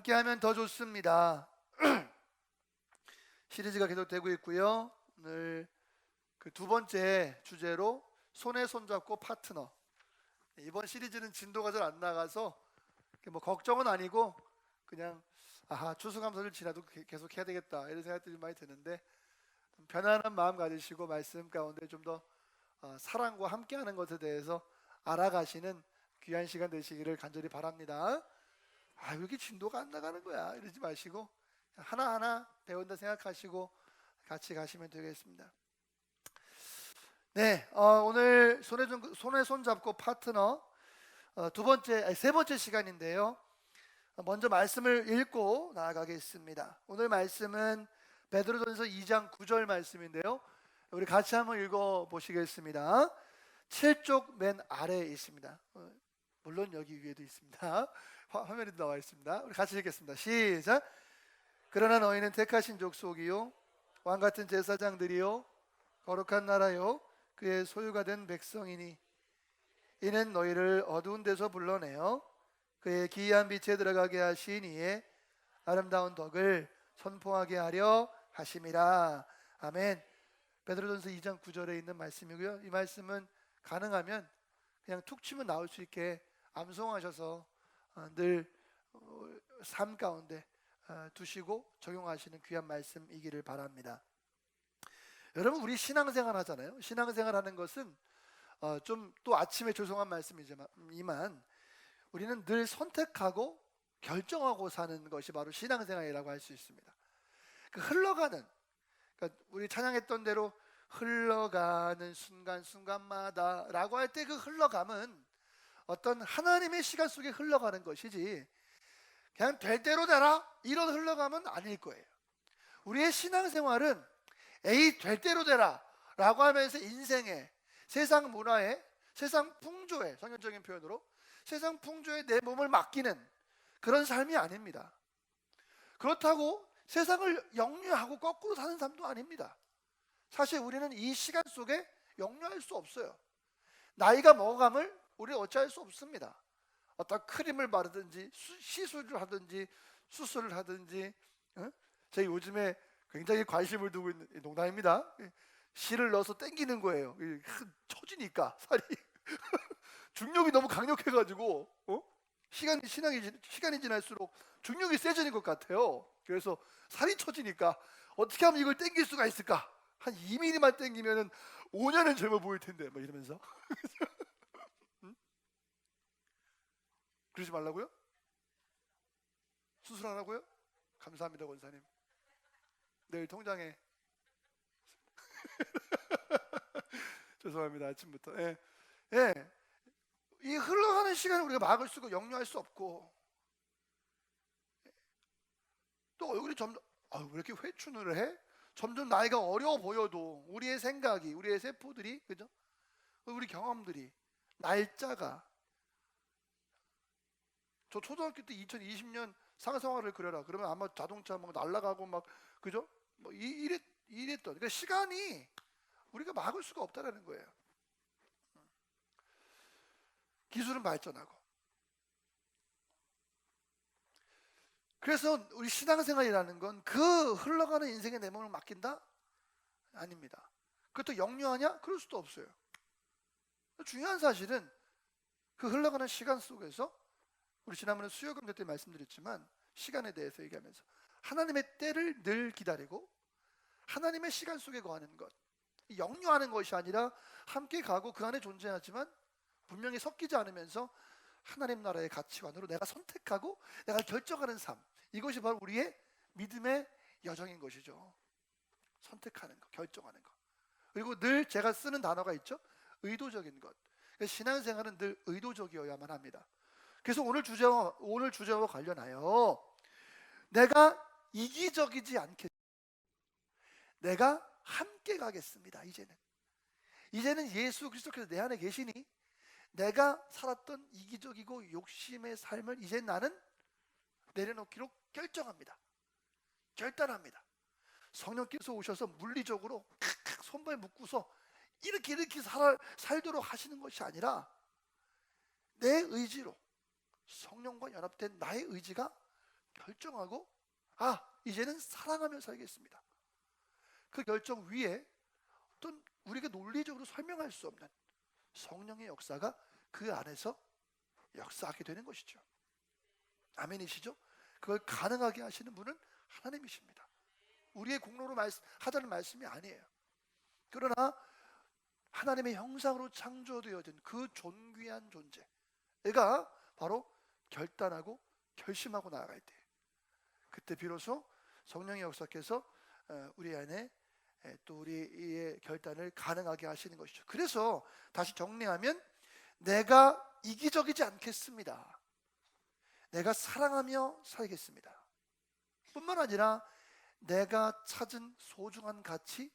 함께하면 더 좋습니다. 시리즈가 계속되고 있고요. 오늘 그 두 번째 주제로 손에 손잡고 파트너. 이번 시리즈는 진도가 잘 안 나가서 뭐 걱정은 아니고 그냥 추수감사절 지나도 계속 해야 되겠다 이런 생각들이 많이 드는데, 편안한 마음 가지시고 말씀 가운데 좀 더 사랑과 함께하는 것에 대해서 알아가시는 귀한 시간 되시기를 간절히 바랍니다. 왜 이렇게 진도가 안 나가는 거야 이러지 마시고 하나하나 배운다 생각하시고 같이 가시면 되겠습니다. 네, 오늘 손에 손 잡고 파트너 세 번째 시간인데요. 먼저 말씀을 읽고 나아가겠습니다. 오늘 말씀은 베드로전서 2장 9절 말씀인데요. 우리 같이 한번 읽어 보시겠습니다. 7쪽 맨 아래에 있습니다. 물론 여기 위에도 있습니다. 화면에도 나와 있습니다. 우리 같이 읽겠습니다. 시작. 그러나 너희는 택하신 족속이요 왕같은 제사장들이요 거룩한 나라요 그의 소유가 된 백성이니 이는 너희를 어두운 데서 불러내어 그의 기이한 빛에 들어가게 하신 이의 아름다운 덕을 선포하게 하려 하심이라. 아멘. 베드로전서 2장 9절에 있는 말씀이고요. 이 말씀은 가능하면 그냥 툭 치면 나올 수 있게 암송하셔서 늘 삶 가운데 두시고 적용하시는 귀한 말씀이기를 바랍니다. 여러분, 우리 신앙생활 하잖아요. 신앙생활 하는 것은 좀 또 아침에 죄송한 말씀이지만 우리는 늘 선택하고 결정하고 사는 것이 바로 신앙생활이라고 할 수 있습니다. 그 흘러가는, 그러니까 우리 찬양했던 대로 흘러가는 순간순간마다 라고 할 때 그 흘러감은 어떤 하나님의 시간 속에 흘러가는 것이지 그냥 될 대로 되라 이런 흘러감은 아닐 거예요. 우리의 신앙생활은 에이 될 대로 되라 라고 하면서 인생에, 세상 문화에, 세상 풍조에, 성경적인 표현으로 세상 풍조에 내 몸을 맡기는 그런 삶이 아닙니다. 그렇다고 세상을 역류하고 거꾸로 사는 삶도 아닙니다. 사실 우리는 이 시간 속에 역류할 수 없어요. 나이가 먹어감을 우리는 어찌할 수 없습니다. 어떤 크림을 바르든지 시술을 하든지 수술을 하든지, 제가 요즘에 굉장히 관심을 두고 있는, 농담입니다. 실을 넣어서 당기는 거예요. 처지니까 살이 중력이 너무 강력해가지고 시간이 지날수록 중력이 세지는 것 같아요. 그래서 살이 처지니까 어떻게 하면 이걸 당길 수가 있을까? 한 2mm만 당기면은 5년은 젊어 보일 텐데, 막 이러면서. 그러지 말라고요? 수술하라고요? 감사합니다, 권사님. 내일 통장에 죄송합니다, 아침부터. 이 흘러가는 시간을 우리가 막을 수가, 역류할 수 없고, 또 얼굴이 점점 왜 이렇게 회춘을 해? 점점 나이가 어려워 보여도 우리의 생각이, 우리의 세포들이, 그죠? 우리 경험들이, 날짜가, 저 초등학교 때 2020년 상상화를 그려라 그러면 아마 자동차 막 날아가고 막, 그죠? 뭐 이랬던, 그러니까 시간이 우리가 막을 수가 없다라는 거예요. 기술은 발전하고. 그래서 우리 신앙생활이라는 건 그 흘러가는 인생에 내 몸을 맡긴다? 아닙니다. 그것도 역류하냐? 그럴 수도 없어요. 중요한 사실은 그 흘러가는 시간 속에서, 우리 지난번에 수요 강좌 때 말씀드렸지만 시간에 대해서 얘기하면서 하나님의 때를 늘 기다리고 하나님의 시간 속에 거하는 것, 역류하는 것이 아니라 함께 가고 그 안에 존재하지만 분명히 섞이지 않으면서 하나님 나라의 가치관으로 내가 선택하고 내가 결정하는 삶, 이것이 바로 우리의 믿음의 여정인 것이죠. 선택하는 것, 결정하는 것. 그리고 늘 제가 쓰는 단어가 있죠. 의도적인 것. 신앙생활은 늘 의도적이어야만 합니다. 그래서 오늘 주제와 관련하여 내가 이기적이지 않게, 내가 함께 가겠습니다. 이제는 예수 그리스도께서 내 안에 계시니 내가 살았던 이기적이고 욕심의 삶을 이제 나는 내려놓기로 결단합니다. 성령께서 오셔서 물리적으로 손발 묶고서 이렇게 살도록 하시는 것이 아니라 내 의지로, 성령과 연합된 나의 의지가 결정하고 이제는 사랑하며 살겠습니다. 그 결정 위에 어떤 우리가 논리적으로 설명할 수 없는 성령의 역사가 그 안에서 역사하게 되는 것이죠. 아멘이시죠? 그걸 가능하게 하시는 분은 하나님이십니다. 우리의 공로로 하자는 말씀이 아니에요. 그러나 하나님의 형상으로 창조되어진 그 존귀한 존재가 바로 결단하고 결심하고 나아갈 때, 그때 비로소 성령의 역사께서 우리 안에 또 우리의 결단을 가능하게 하시는 것이죠. 그래서 다시 정리하면, 내가 이기적이지 않겠습니다. 내가 사랑하며 살겠습니다. 뿐만 아니라 내가 찾은 소중한 가치,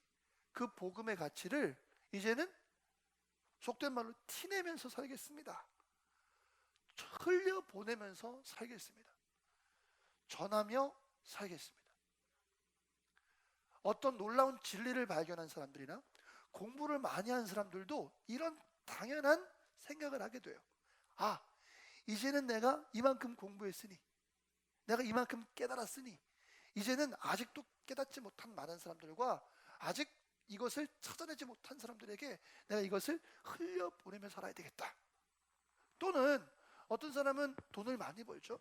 그 복음의 가치를 이제는 속된 말로 티내면서 살겠습니다. 흘려보내면서 살겠습니다. 전하며 살겠습니다. 어떤 놀라운 진리를 발견한 사람들이나 공부를 많이 한 사람들도 이런 당연한 생각을 하게 돼요. 이제는 내가 이만큼 공부했으니, 내가 이만큼 깨달았으니, 이제는 아직도 깨닫지 못한 많은 사람들과 아직 이것을 찾아내지 못한 사람들에게 내가 이것을 흘려보내며 살아야 되겠다. 또는 어떤 사람은 돈을 많이 벌죠.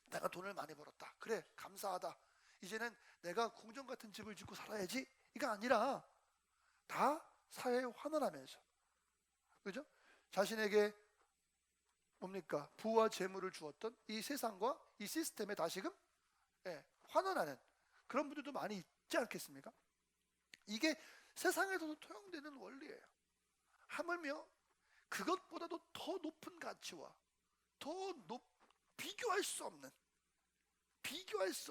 내가 돈을 많이 벌었다, 그래 감사하다, 이제는 내가 궁전 같은 집을 짓고 살아야지, 이거 아니라 다 사회에 환원하면서, 그죠? 자신에게 뭡니까? 부와 재물을 주었던 이 세상과 이 시스템에 다시금 환원하는 그런 분들도 많이 있지 않겠습니까? 이게 세상에서도 통용되는 원리예요. 하물며 그것보다도 더 높은 가치와 비교할 수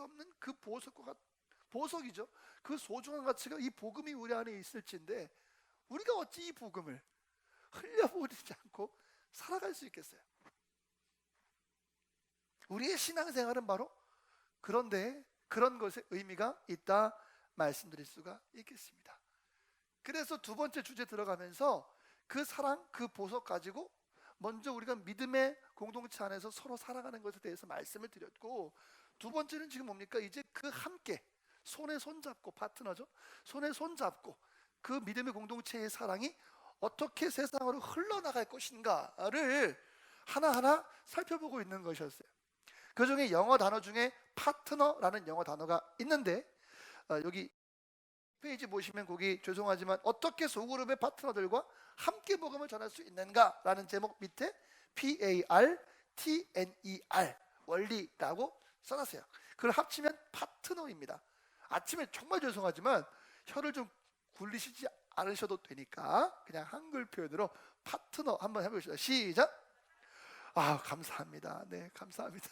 없는 그 보석이죠. 그 소중한 가치가 이 복음이 우리 안에 있을진데, 우리가 어찌 이 복음을 흘려보내지 않고 살아갈 수 있겠어요? 우리의 신앙생활은 바로 그런데 그런 것에 의미가 있다 말씀드릴 수가 있겠습니다. 그래서 두 번째 주제 들어가면서 그 사랑, 그 보석 가지고 먼저 우리가 믿음의 공동체 안에서 서로 살아가는 것에 대해서 말씀을 드렸고, 두 번째는 지금 뭡니까? 이제 그 함께 손에 손잡고, 파트너죠. 손에 손잡고 그 믿음의 공동체의 사랑이 어떻게 세상으로 흘러나갈 것인가를 하나하나 살펴보고 있는 것이었어요. 그 중에 영어 단어 중에 파트너라는 영어 단어가 있는데, 여기 페이지 보시면 거기 죄송하지만 어떻게 소그룹의 파트너들과 함께 복음을 전할 수 있는가라는 제목 밑에 PARTNER 원리라고 써놨어요. 그걸 합치면 파트너입니다. 아침에 정말 죄송하지만 혀를 좀 굴리시지 않으셔도 되니까 그냥 한글 표현으로 파트너 한번 해보시죠. 시작. 감사합니다. 네, 감사합니다.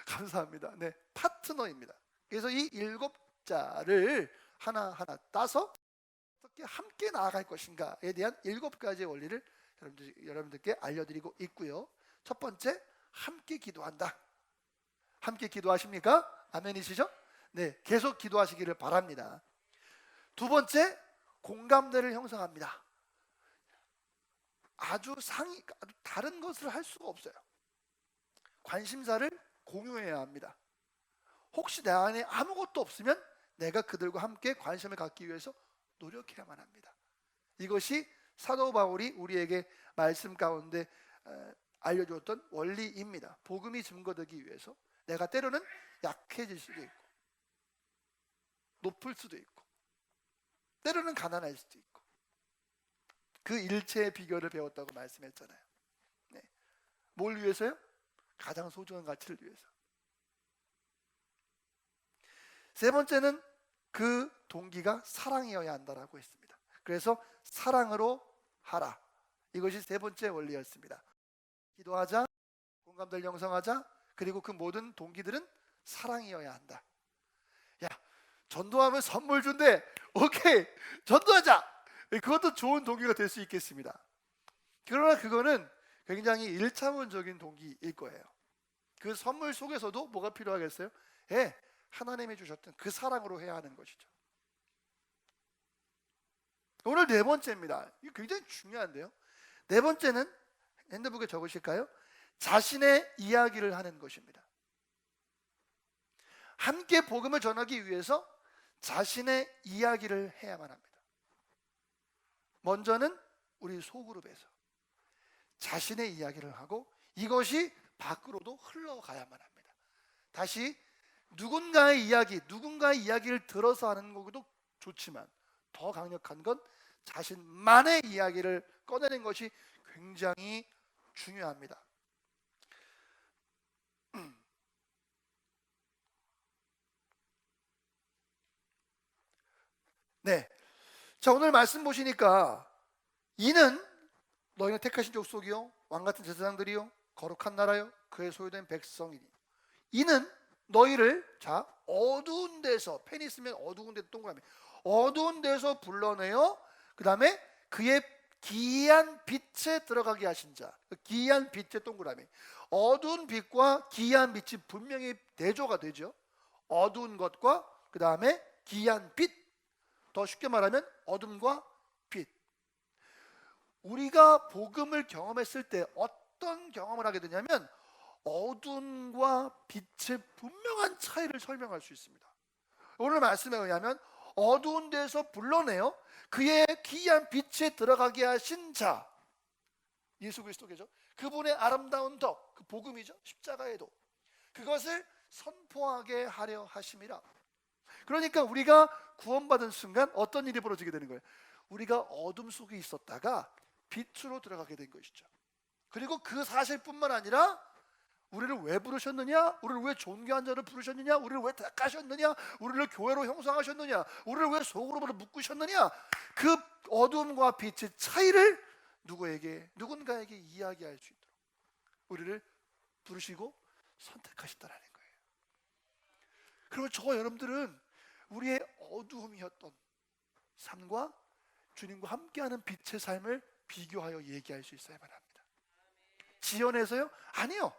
감사합니다. 네, 파트너입니다. 그래서 이 7자를 하나하나 따서 어떻게 함께 나아갈 것인가에 대한 7가지의 원리를 여러분들께 알려드리고 있고요. 첫 번째, 함께 기도한다. 함께 기도하십니까? 아멘이시죠? 네, 계속 기도하시기를 바랍니다. 두 번째, 공감대를 형성합니다. 아주 다른 것을 할 수가 없어요. 관심사를 공유해야 합니다. 혹시 내 안에 아무것도 없으면 내가 그들과 함께 관심을 갖기 위해서 노력해야만 합니다. 이것이 사도 바울이 우리에게 말씀 가운데 알려주었던 원리입니다. 복음이 증거되기 위해서 내가 때로는 약해질 수도 있고 높을 수도 있고 때로는 가난할 수도 있고, 그 일체의 비결을 배웠다고 말씀했잖아요. 네. 뭘 위해서요? 가장 소중한 가치를 위해서. 세 번째는 그 동기가 사랑이어야 한다라고 했습니다. 그래서 사랑으로 하라. 이것이 세 번째 원리였습니다. 기도하자, 공감대를 형성하자, 그리고 그 모든 동기들은 사랑이어야 한다. 야, 전도하면 선물 준대. 오케이, 전도하자. 그것도 좋은 동기가 될 수 있겠습니다. 그러나 그거는 굉장히 1차원적인 동기일 거예요. 그 선물 속에서도 뭐가 필요하겠어요? 하나님이 주셨던 그 사랑으로 해야 하는 것이죠. 오늘 네 번째입니다. 이거 굉장히 중요한데요. 네 번째는 핸드북에 적으실까요? 자신의 이야기를 하는 것입니다. 함께 복음을 전하기 위해서 자신의 이야기를 해야만 합니다. 먼저는 우리 소그룹에서 자신의 이야기를 하고 이것이 밖으로도 흘러가야만 합니다. 다시 누군가의 이야기를 들어서 하는 것도 좋지만 더 강력한 건 자신만의 이야기를 꺼내는 것이 굉장히 중요합니다. 네, 자 오늘 말씀 보시니까 이는 너희는 택하신 족속이요 왕같은 제사장들이요 거룩한 나라요 그의 소유된 백성이니 이는 너희를 자 어두운 데서 펜이 있으면 어두운 데 동그라미 어두운 데서 불러내어 그 다음에 그의 기이한 빛에 들어가게 하신 자 기이한 빛의 동그라미 어두운 빛과 기이한 빛이 분명히 대조가 되죠. 어두운 것과 그 다음에 기이한 빛 더 쉽게 말하면 어둠과 빛 우리가 복음을 경험했을 때 어떤 경험을 하게 되냐면 어둠과 빛의 분명한 차이를 설명할 수 있습니다. 오늘 말씀에 의하면 어두운 데서 불러내어 그의 기이한 빛에 들어가게 하신 자 예수 그리스도께서 그분의 아름다운 덕 그 복음이죠. 십자가의 도 그것을 선포하게 하려 하심이라. 그러니까 우리가 구원받은 순간 어떤 일이 벌어지게 되는 거예요? 우리가 어둠 속에 있었다가 빛으로 들어가게 된 것이죠. 그리고 그 사실뿐만 아니라 우리를 왜 부르셨느냐? 우리를 왜 존귀한 자를 부르셨느냐? 우리를 왜 택하셨느냐? 우리를 교회로 형성하셨느냐? 우리를 왜 소그룹으로 묶으셨느냐? 그 어둠과 빛의 차이를 누군가에게 이야기할 수 있도록 우리를 부르시고 선택하셨다는 거예요. 그러면 저와 여러분들은 우리의 어두움이었던 삶과 주님과 함께하는 빛의 삶을 비교하여 얘기할 수 있어야만 합니다. 지연해서요? 아니요.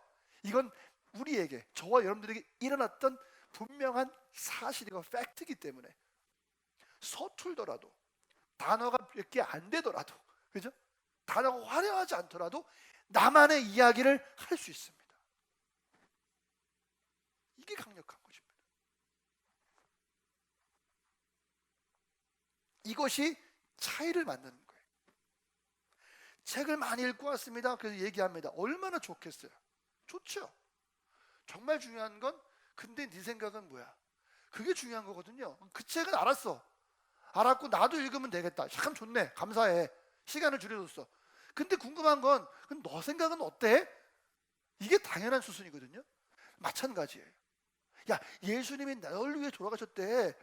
이건 우리에게 저와 여러분들에게 일어났던 분명한 사실이고 팩트이기 때문에 서툴더라도 단어가 몇 개 안 되더라도 그죠? 단어가 화려하지 않더라도 나만의 이야기를 할 수 있습니다. 이게 강력한 것입니다. 이것이 차이를 만드는 거예요. 책을 많이 읽고 왔습니다. 그래서 얘기합니다. 얼마나 좋겠어요. 좋죠. 정말 중요한 건 근데 네 생각은 뭐야? 그게 중요한 거거든요. 그 책은 알았고 나도 읽으면 되겠다. 참 좋네. 감사해. 시간을 줄여줬어. 근데 궁금한 건 그럼 너 생각은 어때? 이게 당연한 수순이거든요. 마찬가지예요. 야, 예수님이 널 위해 돌아가셨대.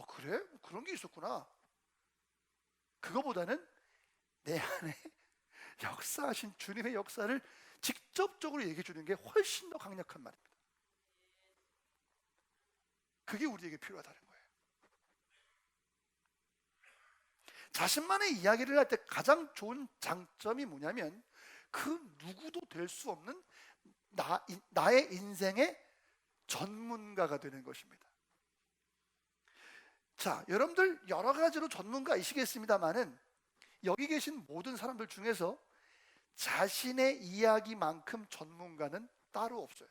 그래? 그런 게 있었구나. 그거보다는 내 안에 역사하신 주님의 역사를 직접적으로 얘기해 주는 게 훨씬 더 강력한 말입니다. 그게 우리에게 필요하다는 거예요. 자신만의 이야기를 할 때 가장 좋은 장점이 뭐냐면 그 누구도 될 수 없는 나의 인생의 전문가가 되는 것입니다. 자, 여러분들 여러 가지로 전문가이시겠습니다만은 여기 계신 모든 사람들 중에서 자신의 이야기만큼 전문가는 따로 없어요.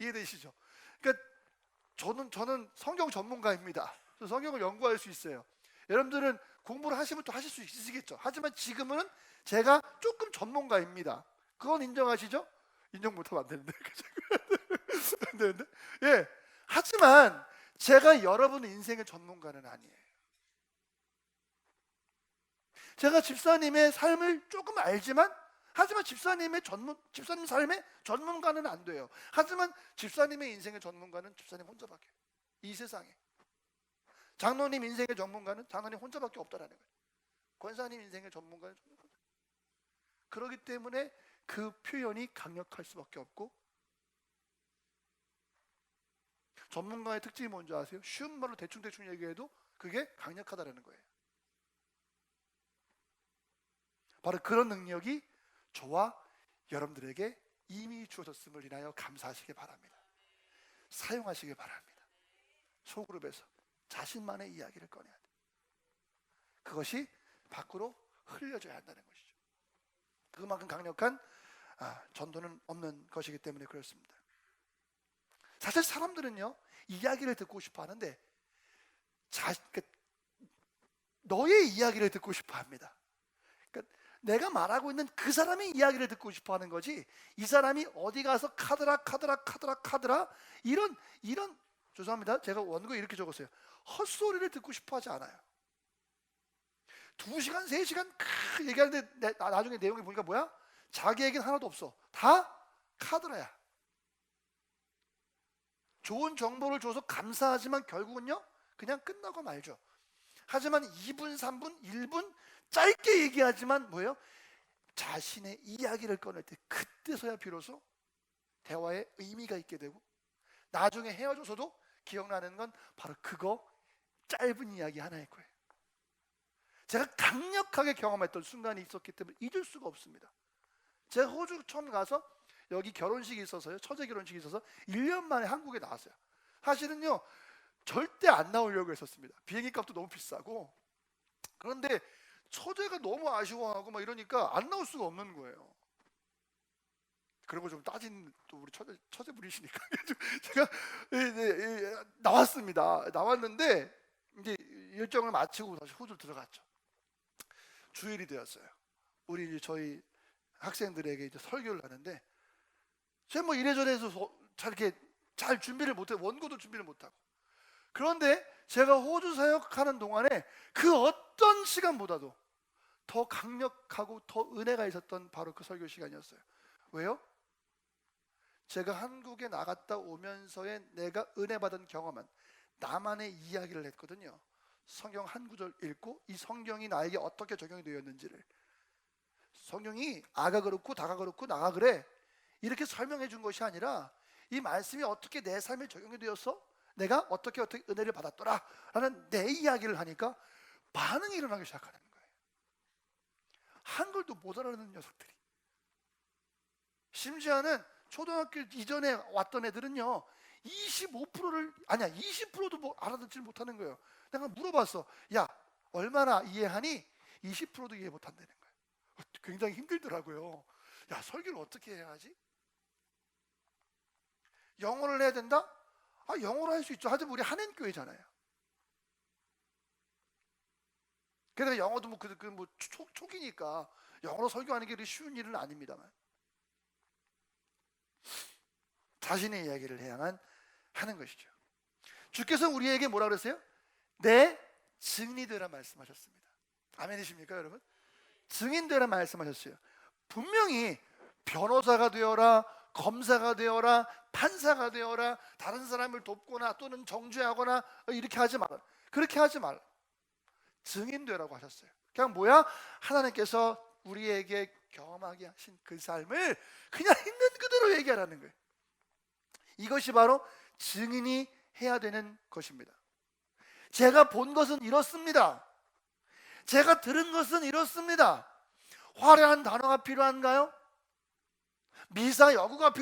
이해되시죠? 그러니까 저는 성경 전문가입니다. 성경을 연구할 수 있어요. 여러분들은 공부를 하시면 또 하실 수 있으시겠죠. 하지만 지금은 제가 조금 전문가입니다. 그건 인정하시죠? 인정 못하면 안 되는데. 안 되는데? 예. 하지만 제가 여러분 인생의 전문가는 아니에요. 제가 집사님의 삶을 조금 알지만 하지만 집사님 삶의 전문가는 안 돼요. 하지만 집사님의 인생의 전문가는 집사님 혼자밖에 이 세상에. 장로님 인생의 전문가는 장로님 혼자밖에 없다라는 거예요. 권사님 인생의 전문가는 그렇기 때문에 그 표현이 강력할 수밖에 없고 전문가의 특징이 뭔지 아세요? 쉬운 말로 대충 얘기해도 그게 강력하다라는 거예요. 바로 그런 능력이 저와 여러분들에게 이미 주어졌음을 인하여 감사하시기 바랍니다. 사용하시기 바랍니다. 소그룹에서 자신만의 이야기를 꺼내야 돼요. 그것이 밖으로 흘려져야 한다는 것이죠. 그만큼 강력한 전도는 없는 것이기 때문에 그렇습니다. 사실 사람들은요, 이야기를 듣고 싶어 하는데 너의 이야기를 듣고 싶어 합니다. 그러니까 내가 말하고 있는 그 사람의 이야기를 듣고 싶어 하는 거지, 이 사람이 어디 가서 카드라 이런 죄송합니다, 제가 원고에 이렇게 적었어요. 헛소리를 듣고 싶어 하지 않아요. 2시간 3시간 얘기하는데 나중에 내용이 보니까 뭐야? 자기 얘기는 하나도 없어. 다 카드라야. 좋은 정보를 줘서 감사하지만 결국은요, 그냥 끝나고 말죠. 하지만 2분, 3분, 1분 짧게 얘기하지만 뭐예요? 자신의 이야기를 꺼낼 때, 그때서야 비로소 대화에 의미가 있게 되고, 나중에 헤어져서도 기억나는 건 바로 그거 짧은 이야기 하나일 거예요. 제가 강력하게 경험했던 순간이 있었기 때문에 잊을 수가 없습니다. 제가 호주 처음 가서 여기 결혼식이 있어서요, 처제 결혼식이 있어서 1년 만에 한국에 나왔어요. 사실은요, 절대 안 나오려고 했었습니다. 비행기 값도 너무 비싸고. 그런데 처제가 너무 아쉬워하고 막 이러니까 안 나올 수가 없는 거예요. 그런 거 좀 따진 또 우리 처제분이시니까 제가 나왔습니다. 나왔는데 이제 일정을 마치고 다시 호주 들어갔죠. 주일이 되었어요. 우리 이제 저희 학생들에게 이제 설교를 하는데, 제가 뭐 이래저래 해서 잘 준비를 못해, 원고도 준비를 못하고. 그런데 제가 호주 사역하는 동안에 그 어떤 시간보다도 더 강력하고 더 은혜가 있었던 바로 그 설교 시간이었어요. 왜요? 제가 한국에 나갔다 오면서의 내가 은혜 받은 경험은 나만의 이야기를 했거든요. 성경 한 구절 읽고 이 성경이 나에게 어떻게 적용이 되었는지를, 성경이 아가 그렇고 다가 그렇고 나가 그래 이렇게 설명해 준 것이 아니라, 이 말씀이 어떻게 내 삶에 적용이 되어서 내가 어떻게 은혜를 받았더라 라는 내 이야기를 하니까 반응이 일어나기 시작하는 거예요. 한글도 못 알아듣는 녀석들이. 심지어는 초등학교 이전에 왔던 애들은요 20%도 뭐 알아듣지 못하는 거예요. 내가 물어봤어. 야, 얼마나 이해하니? 20%도 이해 못한다는 거예요. 굉장히 힘들더라고요. 야, 설교를 어떻게 해야 하지? 영어를 해야 된다? 영어로 할 수 있죠. 하지만 우리 한인교회잖아요. 그러니까 영어도 초기니까 영어로 설교하는 게 쉬운 일은 아닙니다만, 자신의 이야기를 해야만 하는 것이죠. 주께서 우리에게 뭐라 그랬어요? 내 증인이 되라 말씀하셨습니다. 아멘이십니까 여러분? 증인 되라 말씀하셨어요. 분명히 변호사가 되어라, 검사가 되어라, 판사가 되어라, 다른 사람을 돕거나 또는 정죄하거나 이렇게 하지 말라. 그렇게 하지 말라. 증인 되라고 하셨어요. 그냥 뭐야? 하나님께서 우리에게 경험하게 하신 그 삶을 그냥 있는 그대로 얘기하라는 거예요. 이것이 바로 증인이 해야 되는 것입니다. 제가 본 것은 이렇습니다. 제가 들은 것은 이렇습니다. 화려한 단어가 필요한가요? 미사 여구가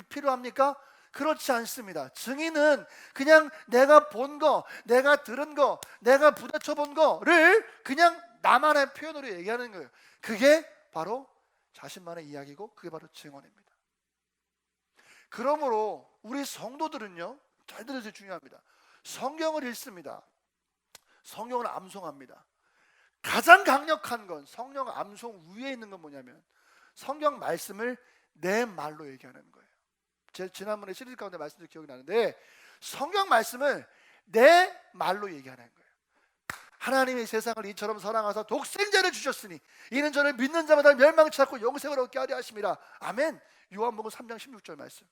필요합니까? 그렇지 않습니다. 증인은 그냥 내가 본 거, 내가 들은 거, 내가 부딪혀 본 거를 그냥 나만의 표현으로 얘기하는 거예요. 그게 바로 자신만의 이야기고, 그게 바로 증언입니다. 그러므로 우리 성도들은요, 잘 들으세요. 중요합니다. 성경을 읽습니다. 성경을 암송합니다. 가장 강력한 건, 성경 암송 위에 있는 건 뭐냐면 성경 말씀을 내 말로 얘기하는 거예요. 제가 지난번에 시리즈 가운데 말씀드린 기억이 나는데, 성경 말씀을 내 말로 얘기하는 거예요. 하나님이 세상을 이처럼 사랑하사 독생자를 주셨으니 이는 저를 믿는 자마다 멸망치 않고 영생을 얻게 하려 하심이라. 아멘. 요한복음 3장 16절 말씀.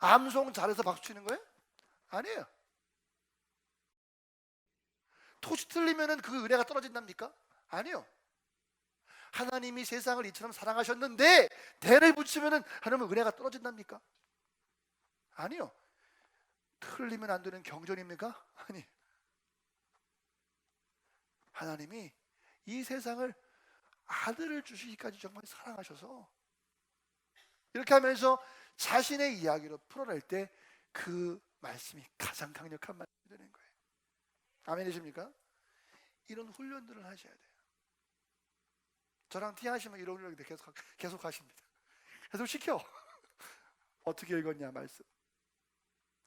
암송 잘해서 박수 치는 거예요? 아니에요. 토시 틀리면은 그 은혜가 떨어진답니까? 아니요. 하나님이 세상을 이처럼 사랑하셨는데 대를 붙이면은 하나님은 은혜가 떨어진답니까? 아니요. 틀리면 안 되는 경전입니까? 아니. 하나님이 이 세상을 아들을 주시기까지 정말 사랑하셔서 이렇게 하면서 자신의 이야기로 풀어낼 때 그 말씀이 가장 강력한 말씀이 되는 거예요. 아멘이십니까? 이런 훈련들을 하셔야 돼요. 저랑 티하시면 이런 훈련을 계속 하십니다. 계속 시켜. 어떻게 읽었냐 말씀.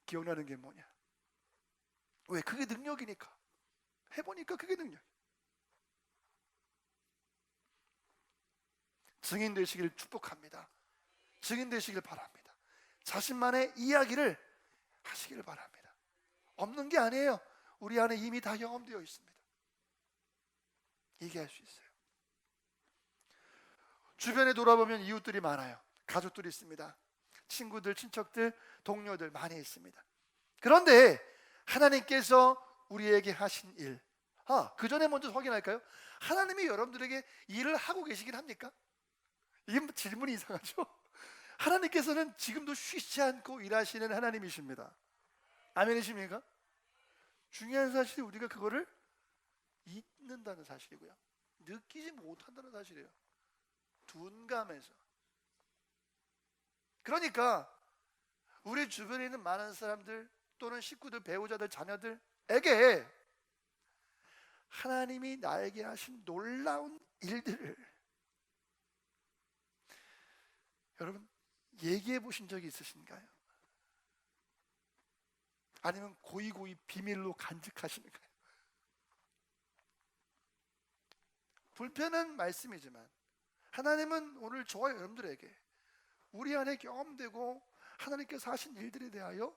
기억나는 게 뭐냐? 왜? 그게 능력이니까. 해보니까 그게 능력. 증인 되시길 축복합니다. 증인 되시길 바랍니다. 자신만의 이야기를 하시기를 바랍니다. 없는 게 아니에요. 우리 안에 이미 다 경험되어 있습니다. 얘기할 수 있어요. 주변에 돌아보면 이웃들이 많아요. 가족들이 있습니다. 친구들, 친척들, 동료들 많이 있습니다. 그런데 하나님께서 우리에게 하신 일, 그 전에 먼저 확인할까요? 하나님이 여러분들에게 일을 하고 계시긴 합니까? 이게 질문이 이상하죠? 하나님께서는 지금도 쉬지 않고 일하시는 하나님이십니다. 아멘이십니까? 중요한 사실이 우리가 그거를 잊는다는 사실이고요, 느끼지 못한다는 사실이에요. 둔감해서. 그러니까 우리 주변에 있는 많은 사람들 또는 식구들, 배우자들, 자녀들에게 하나님이 나에게 하신 놀라운 일들을 여러분 얘기해 보신 적이 있으신가요? 아니면 고이고이 비밀로 간직하시는가요? 불편한 말씀이지만 하나님은 오늘 저와 여러분들에게 우리 안에 경험되고 하나님께서 하신 일들에 대하여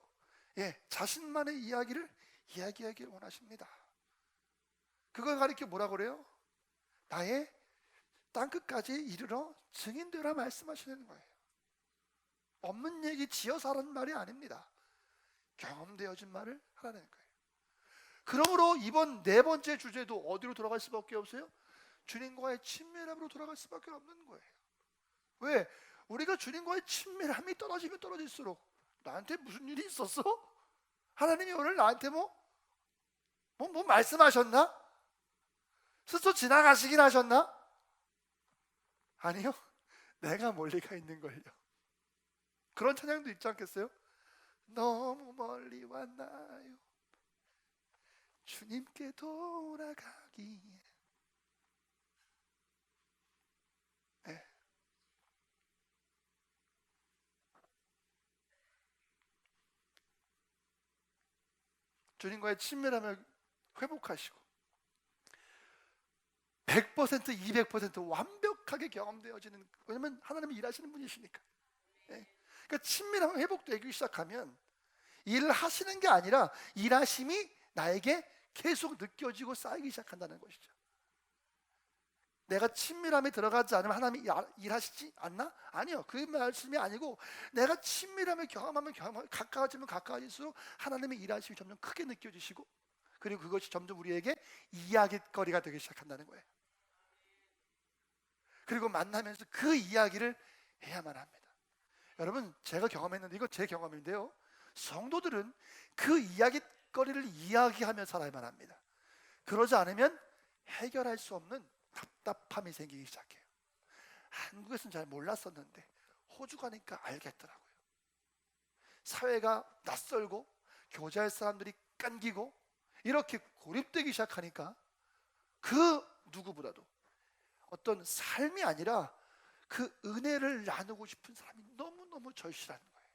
자신만의 이야기를 이야기하길 원하십니다. 그걸 가리켜 뭐라고 그래요? 나의 땅끝까지 이르러 증인되라 말씀하시는 거예요. 없는 얘기 지어서 하라는 말이 아닙니다. 경험되어진 말을 하라는 거예요. 그러므로 이번 네 번째 주제도 어디로 돌아갈 수밖에 없어요? 주님과의 친밀함으로 돌아갈 수밖에 없는 거예요. 왜? 우리가 주님과의 친밀함이 떨어지면 떨어질수록 나한테 무슨 일이 있었어? 하나님이 오늘 나한테 뭐 말씀하셨나? 스쳐 지나가시긴 하셨나? 아니요, 내가 멀리 가 있는 걸요. 그런 찬양도 있지 않겠어요? 너무 멀리 왔나요? 주님께 돌아가기에. 주님과의 친밀함을 회복하시고 100%, 200% 완벽하게 경험되어지는, 왜냐하면 하나님이 일하시는 분이시니까. 그러니까 친밀함이 회복되기 시작하면 일을 하시는 게 아니라 일하심이 나에게 계속 느껴지고 쌓이기 시작한다는 것이죠. 내가 친밀함에 들어가지 않으면 하나님이 일하시지 않나? 아니요, 그 말씀이 아니고 내가 친밀함을 경험하면 가까워지면 가까워질수록 하나님의 일하심이 점점 크게 느껴지시고, 그리고 그것이 점점 우리에게 이야깃거리가 되기 시작한다는 거예요. 그리고 만나면서 그 이야기를 해야만 합니다. 여러분, 제가 경험했는데, 이거 제 경험인데요, 성도들은 그 이야깃거리를 이야기하며 살아야만 합니다. 그러지 않으면 해결할 수 없는 답답함이 생기기 시작해요. 한국에서는 잘 몰랐었는데 호주 가니까 알겠더라고요. 사회가 낯설고 교제할 사람들이 깐기고 이렇게 고립되기 시작하니까 그 누구보다도 어떤 삶이 아니라 그 은혜를 나누고 싶은 사람이 너무너무 절실한 거예요.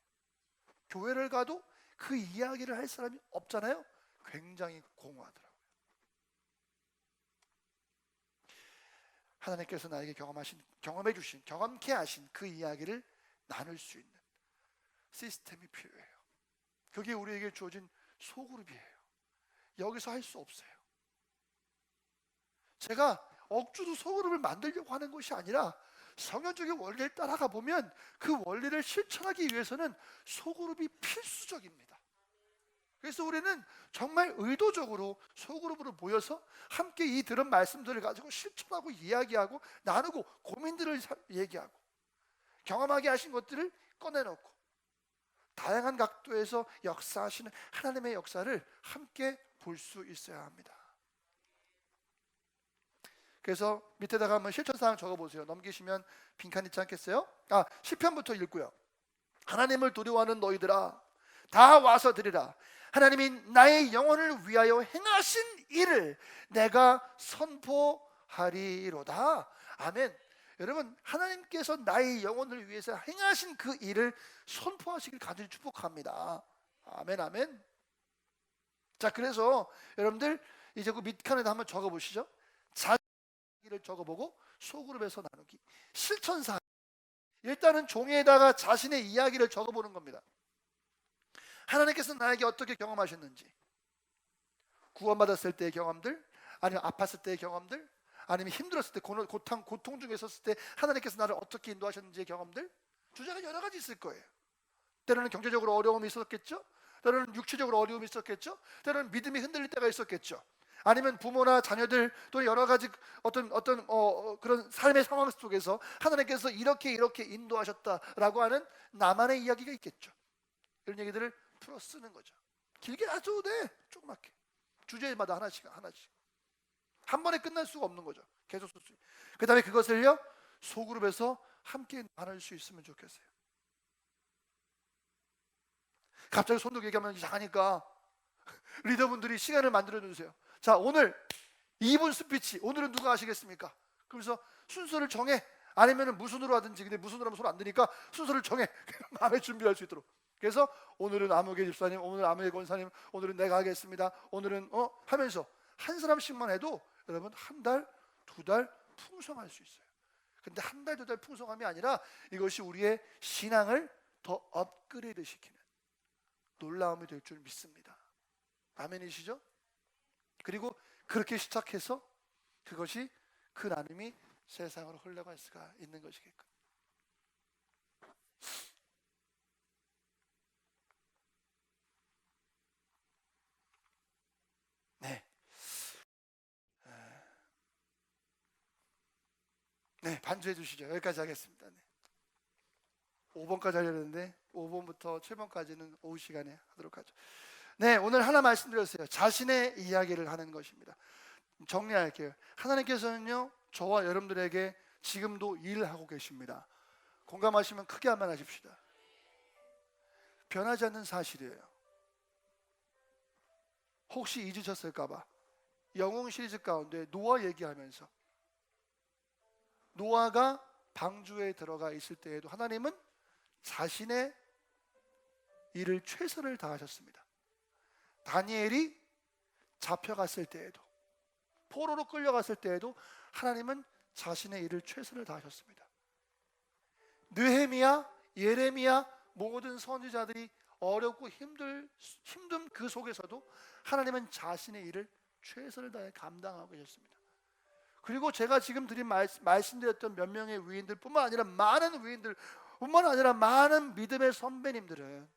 교회를 가도 그 이야기를 할 사람이 없잖아요. 굉장히 공허하더라고요. 하나님께서 나에게 경험해 주신, 경험케 하신 그 이야기를 나눌 수 있는 시스템이 필요해요. 그게 우리에게 주어진 소그룹이에요. 여기서 할 수 없어요. 제가 억지로 소그룹을 만들려고 하는 것이 아니라 성경적인 원리를 따라가 보면 그 원리를 실천하기 위해서는 소그룹이 필수적입니다. 그래서 우리는 정말 의도적으로 소그룹으로 모여서 함께 이 들은 말씀들을 가지고 실천하고 이야기하고 나누고 고민들을 얘기하고 경험하게 하신 것들을 꺼내놓고 다양한 각도에서 역사하시는 하나님의 역사를 함께 볼 수 있어야 합니다. 그래서 밑에다가 한번 실천사항 적어보세요. 넘기시면 빈칸 있지 않겠어요? 시편부터 읽고요. 하나님을 두려워하는 너희들아, 다 와서 들으라. 하나님이 나의 영혼을 위하여 행하신 일을 내가 선포하리로다. 아멘. 여러분, 하나님께서 나의 영혼을 위해서 행하신 그 일을 선포하시길 간절히 축복합니다. 아멘, 아멘. 자, 그래서 여러분들 이제 그 밑칸에다 한번 적어보시죠. 자기를 적어보고 소그룹에서 나누기. 실천사. 일단은 종이에다가 자신의 이야기를 적어보는 겁니다. 하나님께서 나에게 어떻게 경험하셨는지, 구원받았을 때의 경험들, 아니면 아팠을 때의 경험들, 아니면 힘들었을 때, 고통 중에 있었을 때 하나님께서 나를 어떻게 인도하셨는지의 경험들, 주제가 여러 가지 있을 거예요. 때로는 경제적으로 어려움이 있었겠죠, 때로는 육체적으로 어려움이 있었겠죠, 때로는 믿음이 흔들릴 때가 있었겠죠. 아니면 부모나 자녀들 또 여러 가지 어떤 그런 삶의 상황 속에서 하나님께서 이렇게 인도하셨다라고 하는 나만의 이야기가 있겠죠. 이런 얘기들을 풀어 쓰는 거죠. 길게 안 써도 돼. 조그맣게 주제마다 하나씩 한 번에 끝날 수가 없는 거죠. 계속 쓸 수 있어요. 그 다음에 그것을요 소그룹에서 함께 나눌 수 있으면 좋겠어요. 갑자기 손 들고 얘기하면 이상하니까 리더분들이 시간을 만들어 주세요. 자, 오늘 2분 스피치 오늘은 누가 하시겠습니까? 그래서 순서를 정해. 아니면 무슨으로 하든지. 근데 무슨으로 하면 손 안 드니까 순서를 정해. 마음에 준비할 수 있도록. 그래서 오늘은 아무개 집사님, 오늘은 아무개 권사님, 오늘은 내가 하겠습니다. 오늘은 하면서 한 사람씩만 해도 여러분 한 달, 두 달 풍성할 수 있어요. 근데 한 달, 두 달 풍성함이 아니라 이것이 우리의 신앙을 더 업그레이드 시키는 놀라움이 될 줄 믿습니다. 아멘이시죠? 그리고 그렇게 시작해서 그것이 그 나눔이 세상으로 흘러갈 수가 있는 것이겠군. 네, 반주해 주시죠. 여기까지 하겠습니다. 네. 5번까지 하려는데 5번부터 7번까지는 오후 시간에 하도록 하죠. 네, 오늘 하나 말씀드렸어요. 자신의 이야기를 하는 것입니다. 정리할게요. 하나님께서는요 저와 여러분들에게 지금도 일하고 계십니다. 공감하시면 크게 한번 하십시다. 변하지 않는 사실이에요. 혹시 잊으셨을까봐 영웅 시리즈 가운데 노아 얘기하면서 노아가 방주에 들어가 있을 때에도 하나님은 자신의 일을 최선을 다하셨습니다. 다니엘이 잡혀갔을 때에도, 포로로 끌려갔을 때에도 하나님은 자신의 일을 최선을 다하셨습니다. 느헤미야, 예레미야 모든 선지자들이 어렵고 힘든 그 속에서도 하나님은 자신의 일을 최선을 다해 감당하고 계셨습니다. 그리고 제가 지금 말씀드렸던 몇 명의 위인들 뿐만 아니라 많은 위인들 뿐만 아니라 많은 믿음의 선배님들은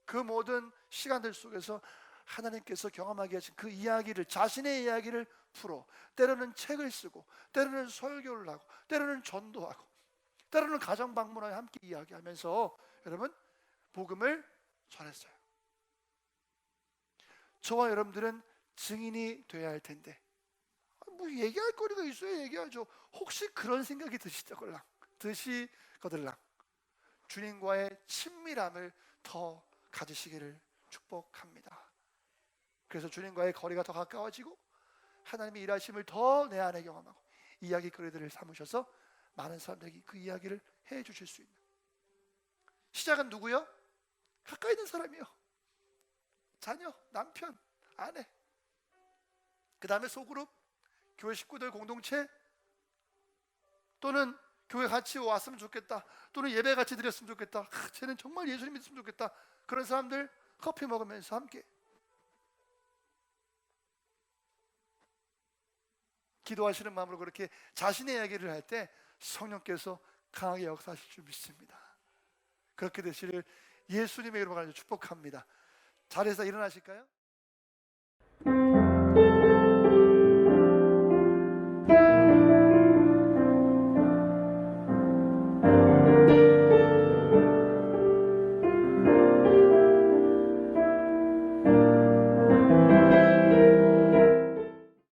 그 모든 시간들 속에서 하나님께서 경험하게 하신 그 이야기를, 자신의 이야기를 풀어 때로는 책을 쓰고 때로는 설교를 하고 때로는 전도하고 때로는 가정 방문하여 함께 이야기하면서 여러분 복음을 전했어요. 저와 여러분들은 증인이 돼야 할 텐데 뭐 얘기할 거리가 있어야 얘기하죠. 혹시 그런 생각이 드시거들랑 주님과의 친밀함을 더 가지시기를 축복합니다. 그래서 주님과의 거리가 더 가까워지고 하나님의 일하심을 더 내 안에 경험하고 이야기거리들을 삼으셔서 많은 사람들에게 그 이야기를 해 주실 수 있는, 시작은 누구요? 가까이 있는 사람이요. 자녀, 남편, 아내, 그 다음에 소그룹, 교회 식구들 공동체, 또는 교회 같이 왔으면 좋겠다, 또는 예배 같이 드렸으면 좋겠다, 쟤는 정말 예수님 믿으면 좋겠다, 그런 사람들 커피 먹으면서 함께 기도하시는 마음으로 그렇게 자신의 이야기를 할 때 성령께서 강하게 역사하실 줄 믿습니다. 그렇게 되시를 예수님의 이름으로 축복합니다. 자리에서 일어나실까요?